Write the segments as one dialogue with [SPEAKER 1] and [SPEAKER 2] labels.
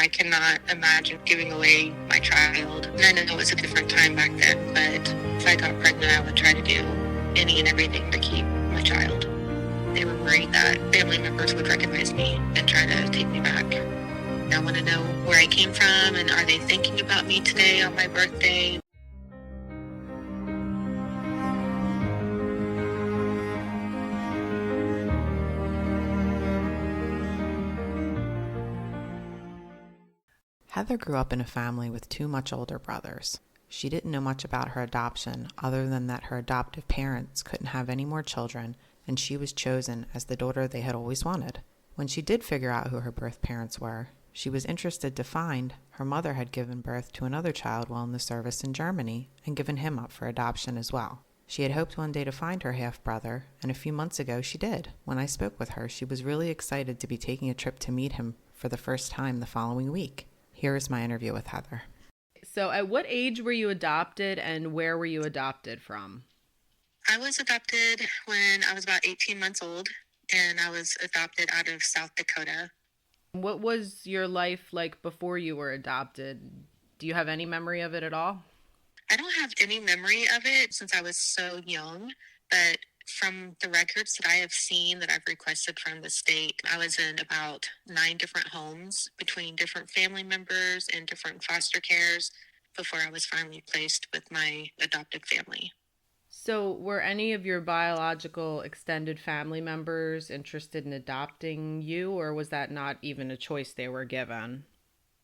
[SPEAKER 1] I cannot imagine giving away my child. And I know it was a different time back then, but if I got pregnant, I would try to do any and everything to keep my child. They were worried that family members would recognize me and try to take me back. I want to know where I came from, and are they thinking about me today on my birthday?
[SPEAKER 2] Heather grew up in a family with two much older brothers. She didn't know much about her adoption other than that her adoptive parents couldn't have any more children and she was chosen as the daughter they had always wanted. When she did figure out who her birth parents were, she was interested to find her mother had given birth to another child while in the service in Germany and given him up for adoption as well. She had hoped one day to find her half-brother, and a few months ago she did. When I spoke with her, she was really excited to be taking a trip to meet him for the first time the following week. Here is my interview with Heather.
[SPEAKER 3] So at what age were you adopted and where were you adopted from?
[SPEAKER 1] I was adopted when I was about 18 months old, and I was adopted out of South Dakota.
[SPEAKER 3] What was your life like before you were adopted? Do you have any memory of it at all?
[SPEAKER 1] I don't have any memory of it since I was so young, but from the records that I have seen that I've requested from the state, I was in about 9 different homes between different family members and different foster cares before I was finally placed with my adopted family.
[SPEAKER 3] So were any of your biological extended family members interested in adopting you, or was that not even a choice they were given?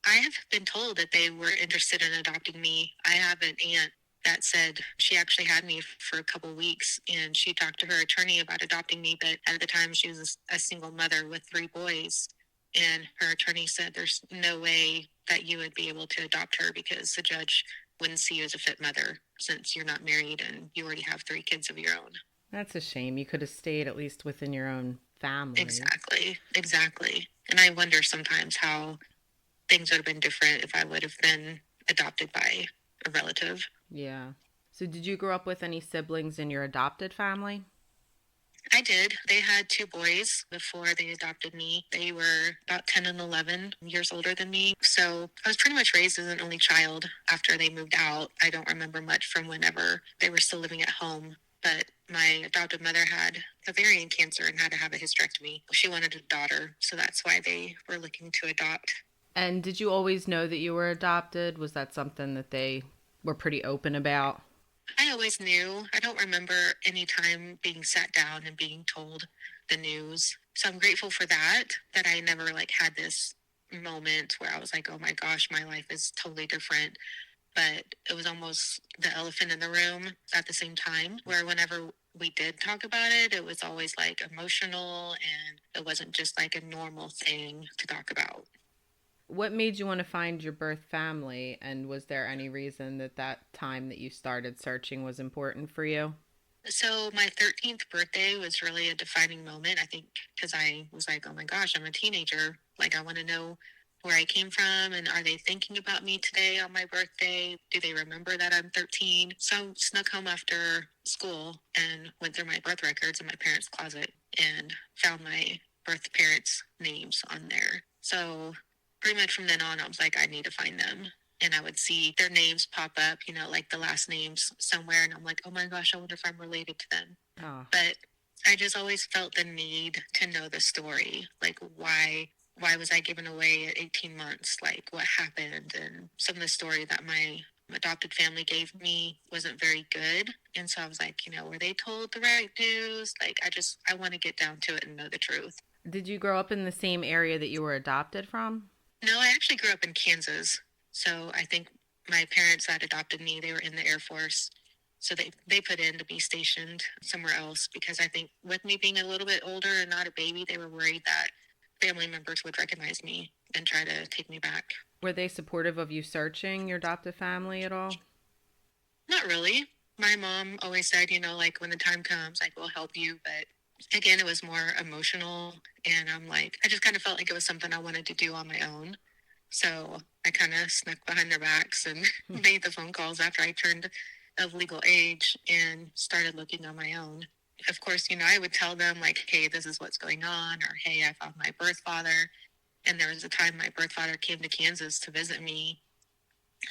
[SPEAKER 1] I have been told that they were interested in adopting me. I have an aunt that said she actually had me for a couple of weeks, and she talked to her attorney about adopting me, but at the time she was a single mother with 3 boys, and her attorney said there's no way that you would be able to adopt her because the judge wouldn't see you as a fit mother since you're not married and you already have 3 kids of your own.
[SPEAKER 3] That's a shame. You could have stayed at least within your own family.
[SPEAKER 1] Exactly. And I wonder sometimes how things would have been different if I would have been adopted by a relative.
[SPEAKER 3] Yeah. So did you grow up with any siblings in your adopted family?
[SPEAKER 1] I did. They had 2 boys before they adopted me. They were about 10 and 11 years older than me. So I was pretty much raised as an only child after they moved out. I don't remember much from whenever they were still living at home. But my adoptive mother had ovarian cancer and had to have a hysterectomy. She wanted a daughter, so that's why they were looking to adopt.
[SPEAKER 3] And did you always know that you were adopted? Was that something that they were pretty open about?
[SPEAKER 1] I always knew. I don't remember any time being sat down and being told the news. So I'm grateful for that I never had this moment where I was like, oh my gosh, my life is totally different. But it was almost the elephant in the room at the same time, where whenever we did talk about it, it was always emotional, and it wasn't just a normal thing to talk about.
[SPEAKER 3] What made you want to find your birth family, and was there any reason that time that you started searching was important for you?
[SPEAKER 1] So my 13th birthday was really a defining moment, I think, because I was like, oh my gosh, I'm a teenager. I want to know where I came from, and are they thinking about me today on my birthday? Do they remember that I'm 13? So I snuck home after school and went through my birth records in my parents' closet and found my birth parents' names on there. So pretty much from then on, I was like, I need to find them. And I would see their names pop up, the last names somewhere. And I'm like, oh my gosh, I wonder if I'm related to them.
[SPEAKER 3] Oh.
[SPEAKER 1] But I just always felt the need to know the story. Why was I given away at 18 months? What happened? And some of the story that my adopted family gave me wasn't very good. And so I was like, were they told the right news? I want to get down to it and know the truth.
[SPEAKER 3] Did you grow up in the same area that you were adopted from?
[SPEAKER 1] No, I actually grew up in Kansas. So I think my parents that adopted me, they were in the Air Force. So they put in to be stationed somewhere else because I think with me being a little bit older and not a baby, they were worried that family members would recognize me and try to take me back.
[SPEAKER 3] Were they supportive of you searching your adoptive family at all?
[SPEAKER 1] Not really. My mom always said, when the time comes, we'll help you. But again, it was more emotional. And I'm I just kind of felt like it was something I wanted to do on my own. So I kind of snuck behind their backs and made the phone calls after I turned of legal age and started looking on my own. Of course, I would tell them hey, this is what's going on, or hey, I found my birth father. And there was a time my birth father came to Kansas to visit me.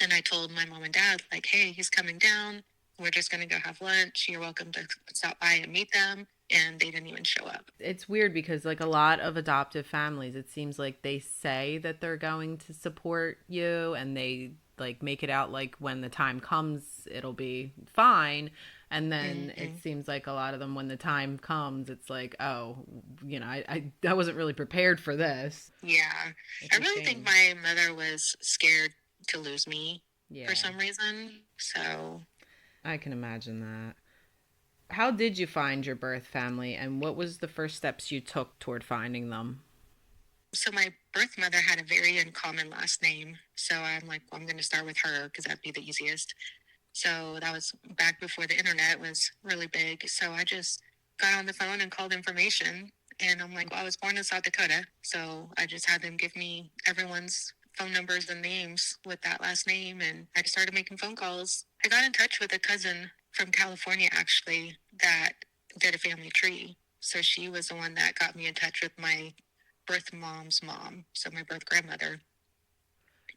[SPEAKER 1] And I told my mom and dad, like, hey, he's coming down. We're just going to go have lunch. You're welcome to stop by and meet them. And they didn't even show up.
[SPEAKER 3] It's weird because, like, a lot of adoptive families, it seems like they say that they're going to support you and they like make it out like when the time comes it'll be fine, and then
[SPEAKER 1] Mm-hmm.
[SPEAKER 3] it seems like a lot of them, when the time comes, it's like, oh, I wasn't really prepared for this.
[SPEAKER 1] Yeah.
[SPEAKER 3] It's
[SPEAKER 1] I
[SPEAKER 3] a
[SPEAKER 1] really think
[SPEAKER 3] shame.
[SPEAKER 1] my mother was scared to lose me for
[SPEAKER 3] Yeah,
[SPEAKER 1] some reason.
[SPEAKER 3] I can imagine that. How did you find your birth family, and what was the first steps you took toward finding them?
[SPEAKER 1] So my birth mother had a very uncommon last name. So I'm like, well, I'm going to start with her because that'd be the easiest. So that was back before the internet was really big. So I just got on the phone and called information. And I'm like, well, I was born in South Dakota. So I just had them give me everyone's phone numbers and names with that last name. And I started making phone calls. I got in touch with a cousin from California, actually, that did a family tree. So she was the one that got me in touch with my birth mom's mom, so my birth grandmother.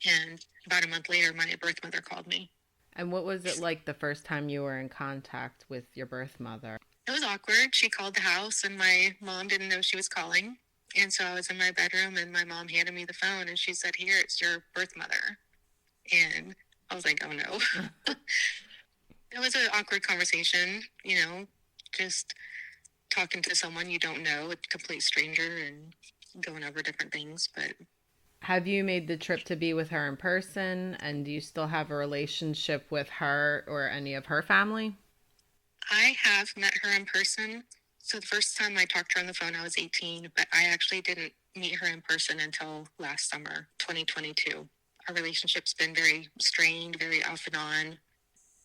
[SPEAKER 1] And about a month later, my birth mother called me.
[SPEAKER 3] And what was it like the first time you were in contact with your birth mother?
[SPEAKER 1] It was awkward. She called the house, and my mom didn't know she was calling. And so I was in my bedroom, and my mom handed me the phone, and she said, here, it's your birth mother. And I was like, oh no. It was an awkward conversation, just talking to someone you don't know, a complete stranger, and going over different things. But
[SPEAKER 3] Have you made the trip to be with her in person? And do you still have a relationship with her or any of her family?
[SPEAKER 1] I have met her in person. So the first time I talked to her on the phone, I was 18, but I actually didn't meet her in person until last summer, 2022. Our relationship's been very strained, very off and on.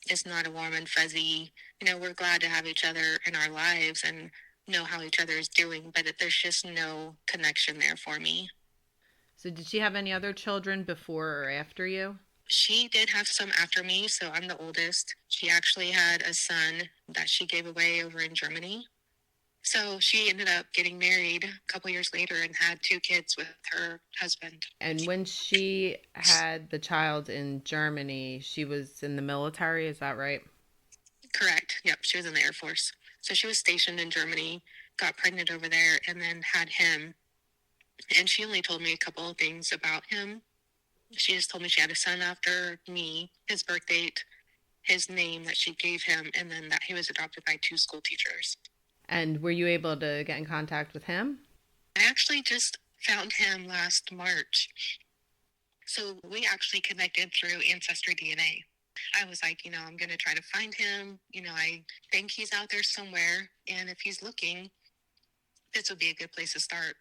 [SPEAKER 1] It's not a warm and fuzzy. We're glad to have each other in our lives and know how each other is doing, but there's just no connection there for me.
[SPEAKER 3] So, did she have any other children before or after you?
[SPEAKER 1] She did have some after me, so I'm the oldest. She actually had a son that she gave away over in Germany. So she ended up getting married a couple years later and had 2 kids with her husband.
[SPEAKER 3] And when she had the child in Germany, she was in the military, is that right?
[SPEAKER 1] Correct. Yep. She was in the Air Force. So she was stationed in Germany, got pregnant over there, and then had him. And she only told me a couple of things about him. She just told me she had a son after me, his birth date, his name that she gave him, and then that he was adopted by 2 school teachers.
[SPEAKER 3] And were you able to get in contact with him?
[SPEAKER 1] I actually just found him last March. So we actually connected through Ancestry DNA. I was like, I'm going to try to find him. I think he's out there somewhere. And if he's looking, this would be a good place to start.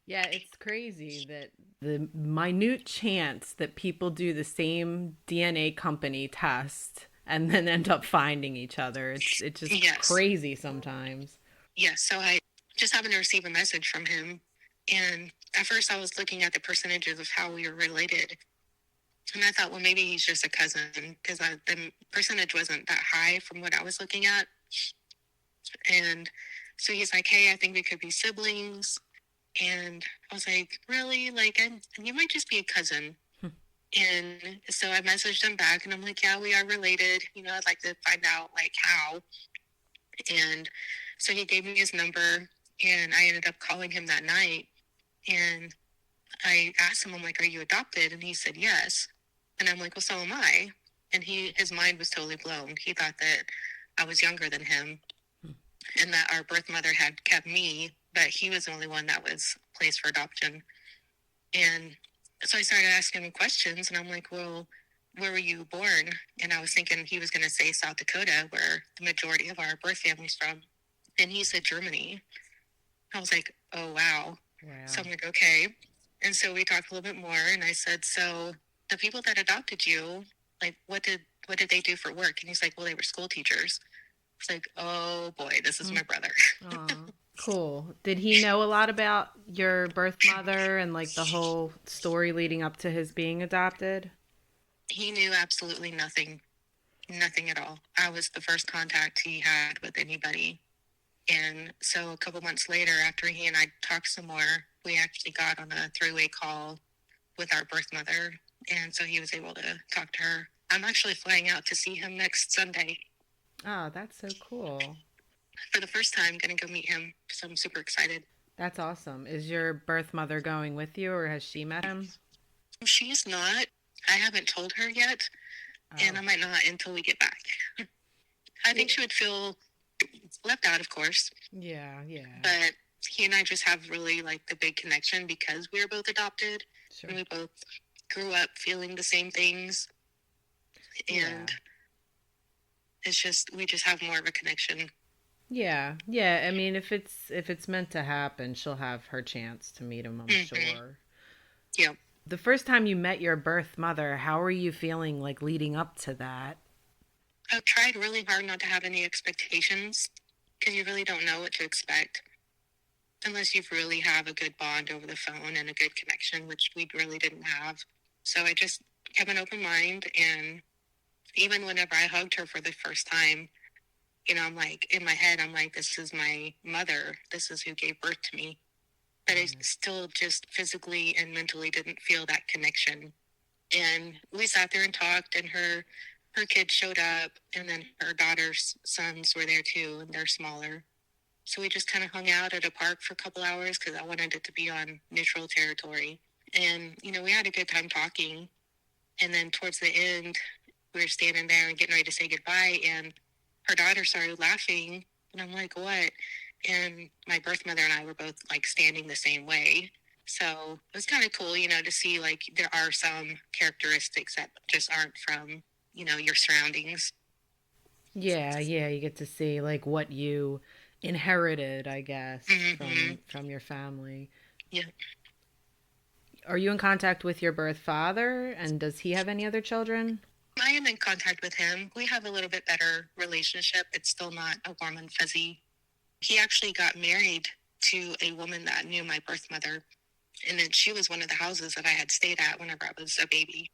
[SPEAKER 3] Yeah, it's crazy that the minute chance that people do the same DNA company test and then end up finding each other. It's just
[SPEAKER 1] Yes.
[SPEAKER 3] crazy sometimes.
[SPEAKER 1] Yes. So I just happened to receive a message from him. And at first I was looking at the percentages of how we were related. And I thought, well, maybe he's just a cousin because the percentage wasn't that high from what I was looking at. And so he's like, hey, I think we could be siblings. And I was like, really? Like, you might just be a cousin. And so I messaged him back and I'm like, yeah, we are related. I'd like to find out like how. And so he gave me his number and I ended up calling him that night. And I asked him, I'm like, are you adopted? And he said, yes. And I'm like, well, so am I. And his mind was totally blown. He thought that I was younger than him and that our birth mother had kept me, but he was the only one that was placed for adoption. And so I started asking him questions and I'm like, well, where were you born? And I was thinking he was going to say South Dakota, where the majority of our birth family's from. And he said Germany. I was like, oh, wow.
[SPEAKER 3] Wow.
[SPEAKER 1] So I'm like, okay. And so we talked a little bit more and I said, so the people that adopted you, like, what did they do for work? And he's like, well, they were school teachers. It's like, oh boy, this is my brother.
[SPEAKER 3] Aw, cool. Did he know a lot about your birth mother and like the whole story leading up to his being adopted?
[SPEAKER 1] He knew absolutely nothing, nothing at all. I was the first contact he had with anybody. And so a couple months later, after he and I talked some more, we actually got on a three-way call with our birth mother, and so he was able to talk to her. I'm actually flying out to see him next Sunday
[SPEAKER 3] Oh, that's so cool.
[SPEAKER 1] for the first time. Going to go meet him, so I'm super excited.
[SPEAKER 3] That's awesome. Is your birth mother going with you, or has she met him?
[SPEAKER 1] She's not. I haven't told her yet, and
[SPEAKER 3] Oh,
[SPEAKER 1] I might not until we get back. I think she would feel left out, of course,
[SPEAKER 3] yeah, yeah,
[SPEAKER 1] but he and I just have really like the big connection because we were both adopted
[SPEAKER 3] sure.
[SPEAKER 1] and we both grew up feeling the same things,
[SPEAKER 3] Yeah.
[SPEAKER 1] and it's just we just have more of a connection.
[SPEAKER 3] Yeah, yeah. I mean, if it's meant to happen, she'll have her chance to meet him, I'm
[SPEAKER 1] Mm-hmm.
[SPEAKER 3] sure.
[SPEAKER 1] Yeah.
[SPEAKER 3] The first time you met your birth mother, how were you feeling like leading up to that?
[SPEAKER 1] I've tried really hard not to have any expectations because you really don't know what to expect unless you really have a good bond over the phone and a good connection, which we really didn't have. So I just kept an open mind. And even whenever I hugged her for the first time, I'm like, in my head, I'm like, this is my mother. This is who gave birth to me. But I still just physically and mentally didn't feel that connection. And we sat there and talked, and her kids showed up, and then her daughter's sons were there too, and they're smaller. So we just kind of hung out at a park for a couple hours because I wanted it to be on neutral territory. And, we had a good time talking. And then towards the end, we were standing there and getting ready to say goodbye. And her daughter started laughing. And I'm like, what? And my birth mother and I were both like standing the same way. So it was kind of cool, to see like there are some characteristics that just aren't from, your surroundings.
[SPEAKER 3] Yeah, yeah, you get to see like what you inherited, I guess,
[SPEAKER 1] Mm-hmm.
[SPEAKER 3] from your family.
[SPEAKER 1] Yeah.
[SPEAKER 3] Are you in contact with your birth father, and does he have any other children?
[SPEAKER 1] I am in contact with him. We have a little bit better relationship. It's still not a warm and fuzzy. He actually got married to a woman that knew my birth mother, and then she was one of the houses that I had stayed at whenever I was a baby.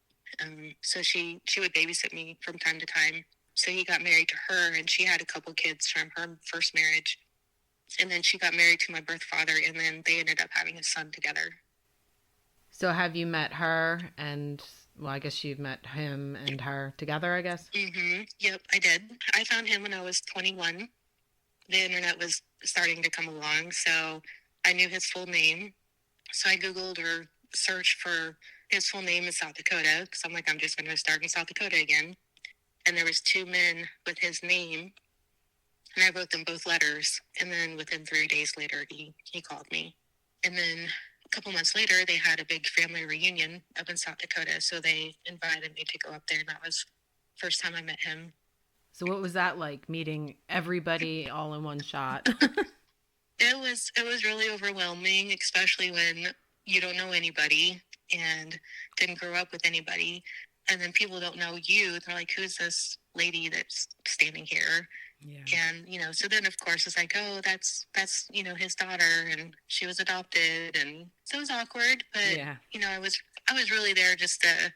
[SPEAKER 1] So she would babysit me from time to time. So he got married to her, and she had a couple kids from her first marriage. And then she got married to my birth father, and then they ended up having a son together.
[SPEAKER 3] So have you met her and well, I guess you've met him and her together, I guess.
[SPEAKER 1] Mm-hmm. Yep, I did. I found him when I was 21. The internet was starting to come along, so I knew his full name. So I Googled or searched for his full name in South Dakota because I'm like, I'm just going to start in South Dakota again. And there was two men with his name, and I wrote them both letters. And then within 3 days later, he called me. And then a couple months later, they had a big family reunion up in South Dakota. So they invited me to go up there, and that was the first time I met him.
[SPEAKER 3] So what was that like meeting everybody all in one shot?
[SPEAKER 1] It was really overwhelming, especially when you don't know anybody and didn't grow up with anybody, and then people don't know you. They're like, "Who's this lady that's standing here?"
[SPEAKER 3] Yeah.
[SPEAKER 1] And so then of course it's like, "Oh, that's his daughter, and she was adopted," and so it was awkward. But
[SPEAKER 3] Yeah.
[SPEAKER 1] I was really there just to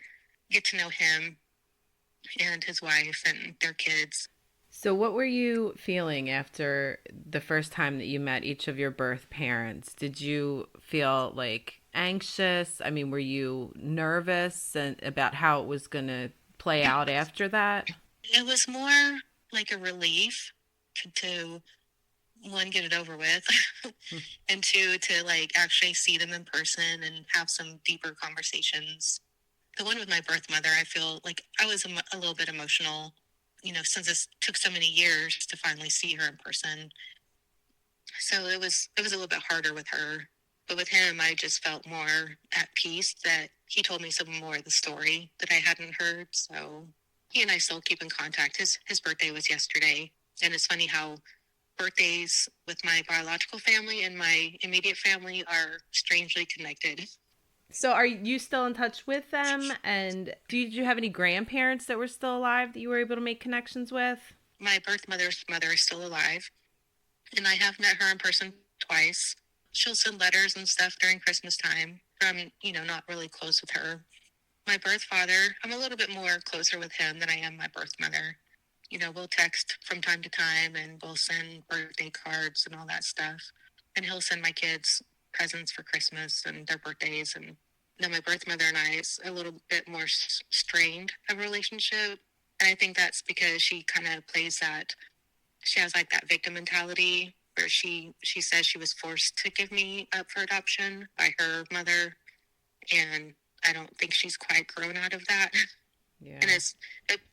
[SPEAKER 1] get to know him and his wife and their kids.
[SPEAKER 3] So what were you feeling after the first time that you met each of your birth parents? Did you feel like anxious? I mean, were you nervous and about how it was going to play out after that?
[SPEAKER 1] It was more like a relief to one, get it over with, and two, to like actually see them in person and have some deeper conversations. The one with my birth mother, I feel like I was a little bit emotional, since it took so many years to finally see her in person. So it was a little bit harder with her. But with him, I just felt more at peace that he told me some more of the story that I hadn't heard. So he and I still keep in contact. His birthday was yesterday, and it's funny how birthdays with my biological family and my immediate family are strangely connected.
[SPEAKER 3] So are you still in touch with them? And did you have any grandparents that were still alive that you were able to make connections with?
[SPEAKER 1] My birth mother's mother is still alive, and I have met her in person twice. She'll send letters and stuff during Christmas time. I'm, not really close with her. My birth father, I'm a little bit more closer with him than I am my birth mother. We'll text from time to time, and we'll send birthday cards and all that stuff. And he'll send my kids presents for Christmas and their birthdays. And then my birth mother and I is a little bit more strained of a relationship. And I think that's because she kind of plays that, she has like that victim mentality where she says she was forced to give me up for adoption by her mother. And I don't think she's quite grown out of that. And
[SPEAKER 3] Yeah.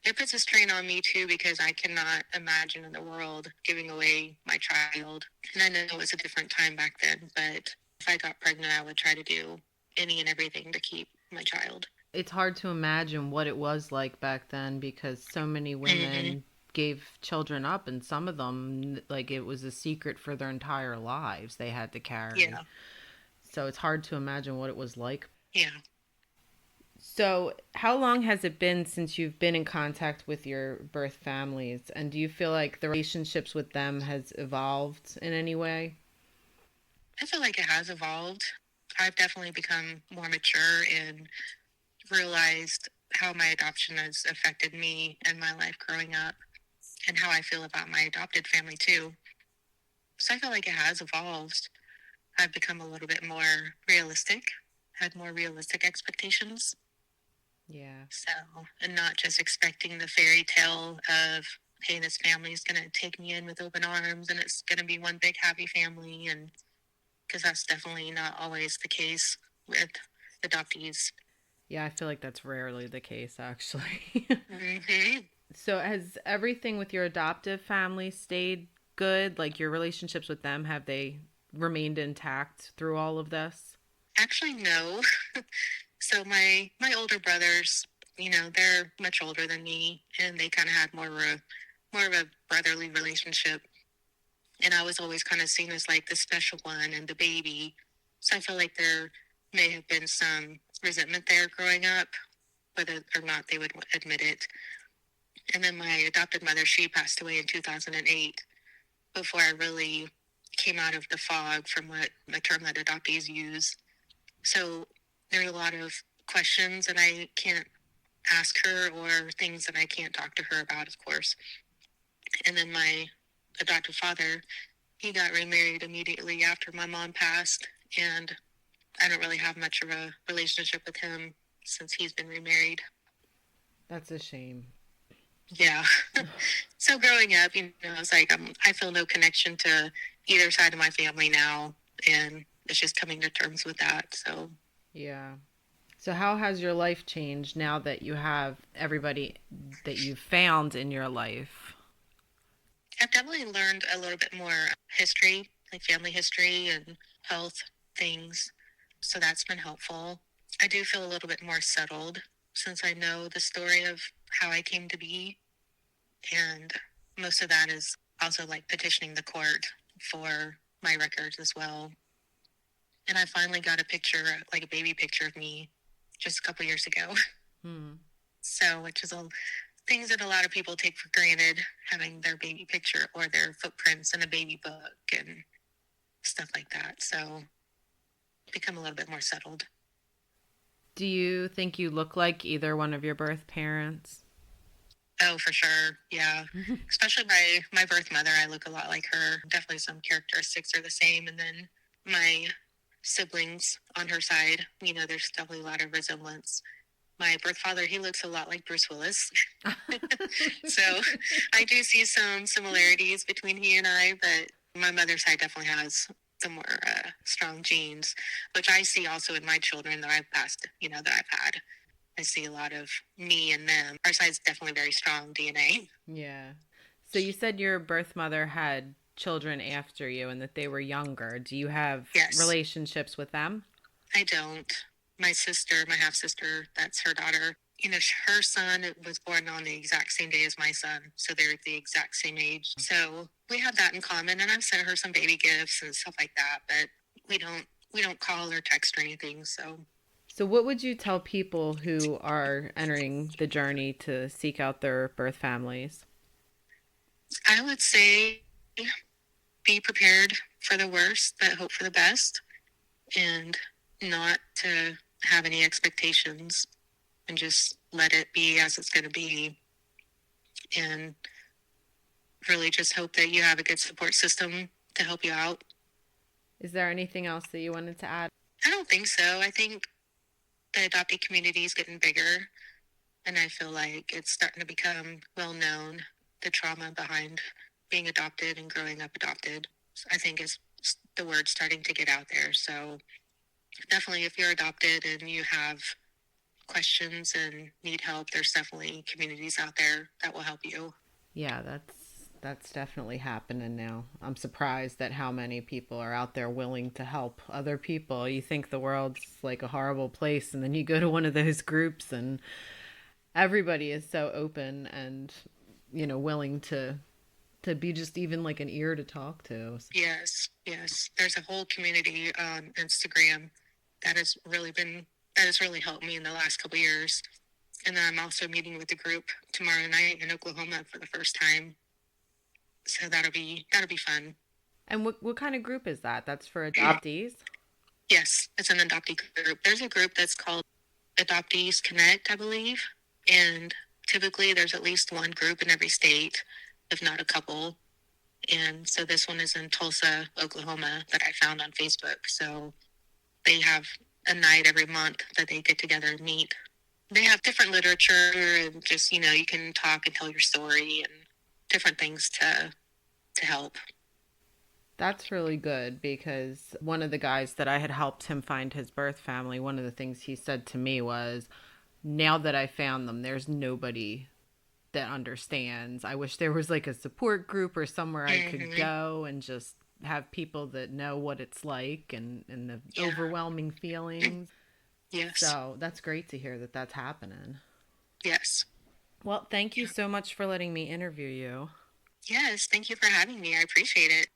[SPEAKER 1] it puts a strain on me too, because I cannot imagine in the world giving away my child. And I know it was a different time back then, but if I got pregnant, I would try to do any and everything to keep my child.
[SPEAKER 3] It's hard to imagine what it was like back then because so many
[SPEAKER 1] Mm-hmm.
[SPEAKER 3] women gave children up, and some of them, like, it was a secret for their entire lives they had to carry.
[SPEAKER 1] Yeah,
[SPEAKER 3] So it's hard to imagine what it was like.
[SPEAKER 1] yeah.
[SPEAKER 3] So, how long has it been since you've been in contact with your birth families? And do you feel like the relationships with them has evolved in any way?
[SPEAKER 1] I feel like it has evolved. I've definitely become more mature and realized how my adoption has affected me and my life growing up, and how I feel about my adopted family too. So I feel like it has evolved. I've become a little bit more realistic, had more realistic expectations.
[SPEAKER 3] Yeah.
[SPEAKER 1] So, and not just expecting the fairy tale of, hey, this family is going to take me in with open arms and it's going to be one big happy family. And because that's definitely not always the case with adoptees.
[SPEAKER 3] Yeah, I feel like that's rarely the case, actually.
[SPEAKER 1] Mm-hmm.
[SPEAKER 3] So, has everything with your adoptive family stayed good? Like your relationships with them, have they remained intact through all of this?
[SPEAKER 1] Actually, no. So my older brothers, they're much older than me, and they kind of had more of a brotherly relationship. And I was always kind of seen as like the special one and the baby. So I feel like there may have been some resentment there growing up, whether or not they would admit it. And then my adopted mother, she passed away in 2008, before I really came out of the fog from what the term that adoptees use. So there are a lot of questions that I can't ask her, or things that I can't talk to her about, of course. And then my adoptive father, he got remarried immediately after my mom passed, and I don't really have much of a relationship with him since he's been remarried.
[SPEAKER 3] That's a shame.
[SPEAKER 1] Yeah. So growing up, I was like, I feel no connection to either side of my family now, and it's just coming to terms with that. So
[SPEAKER 3] Yeah. So, how has your life changed now that you have everybody that you've found in your life?
[SPEAKER 1] I've definitely learned a little bit more history, like family history and health things. So that's been helpful. I do feel a little bit more settled since I know the story of how I came to be. And most of that is also like petitioning the court for my records as well. And I finally got a picture, like a baby picture of me, just a couple years ago.
[SPEAKER 3] Hmm.
[SPEAKER 1] So, which is a things that a lot of people take for granted, having their baby picture or their footprints in a baby book and stuff like that. So, become a little bit more settled.
[SPEAKER 3] Do you think you look like either one of your birth parents?
[SPEAKER 1] Oh, for sure. Yeah. Especially my birth mother, I look a lot like her. Definitely some characteristics are the same. And then my siblings on her side, there's definitely a lot of resemblance. My birth father, he looks a lot like Bruce Willis. So I do see some similarities between he and I, but my mother's side definitely has some more strong genes, which I see also in my children that I've passed, that I've had. I see a lot of me and them. Our side's definitely very strong DNA.
[SPEAKER 3] Yeah. So, you said your birth mother had children after you and that they were younger. Do you have
[SPEAKER 1] Yes,
[SPEAKER 3] relationships with them?
[SPEAKER 1] I don't. My sister, my half sister, that's her daughter. Her son was born on the exact same day as my son, so they're the exact same age. So we have that in common, and I've sent her some baby gifts and stuff like that. But we don't call or text or anything. So
[SPEAKER 3] So, what would you tell people who are entering the journey to seek out their birth families?
[SPEAKER 1] I would say be prepared for the worst, but hope for the best, and not to have any expectations, and just let it be as it's going to be, and really just hope that you have a good support system to help you out.
[SPEAKER 3] Is there anything else that you wanted to add?
[SPEAKER 1] I don't think so. I think the adoptee community is getting bigger, and I feel like it's starting to become well known, the trauma behind being adopted and growing up adopted. I think is the word starting to get out there. So definitely, if you're adopted and you have questions and need help, there's definitely communities out there that will help you.
[SPEAKER 3] Yeah, that's definitely happening now. I'm surprised at how many people are out there willing to help other people. You think the world's like a horrible place, and then you go to one of those groups and everybody is so open and willing to be just even like an ear to talk to.
[SPEAKER 1] Yes, yes. There's a whole community on Instagram that has really helped me in the last couple of years. And then I'm also meeting with the group tomorrow night in Oklahoma for the first time. So that'll be fun.
[SPEAKER 3] And what kind of group is that? That's for adoptees?
[SPEAKER 1] Yes, it's an adoptee group. There's a group that's called Adoptees Connect, I believe. And typically there's at least one group in every state, if not a couple. And so this one is in Tulsa, Oklahoma, that I found on Facebook. So they have a night every month that they get together and meet. They have different literature and just, you can talk and tell your story and different things to help.
[SPEAKER 3] That's really good because one of the guys that I had helped him find his birth family, one of the things he said to me was, now that I found them, there's nobody that understands. I wish there was like a support group or somewhere I could go and just have people that know what it's like and the overwhelming feelings.
[SPEAKER 1] Yes.
[SPEAKER 3] So that's great to hear that that's happening.
[SPEAKER 1] Yes.
[SPEAKER 3] Well, thank you so much for letting me interview you.
[SPEAKER 1] Yes, thank you for having me. I appreciate it.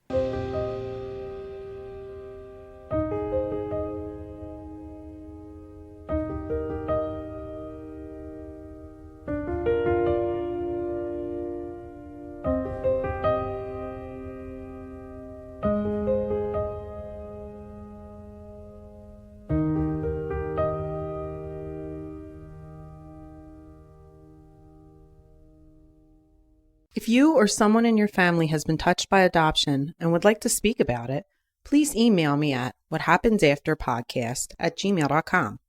[SPEAKER 2] If you or someone in your family has been touched by adoption and would like to speak about it, please email me at whathappensafterpodcast@gmail.com.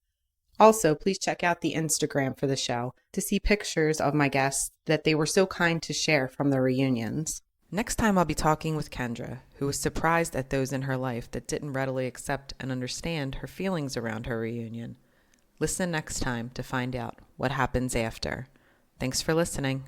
[SPEAKER 2] Also, please check out the Instagram for the show to see pictures of my guests that they were so kind to share from the reunions. Next time I'll be talking with Kendra, who was surprised at those in her life that didn't readily accept and understand her feelings around her reunion. Listen next time to find out what happens after. Thanks for listening.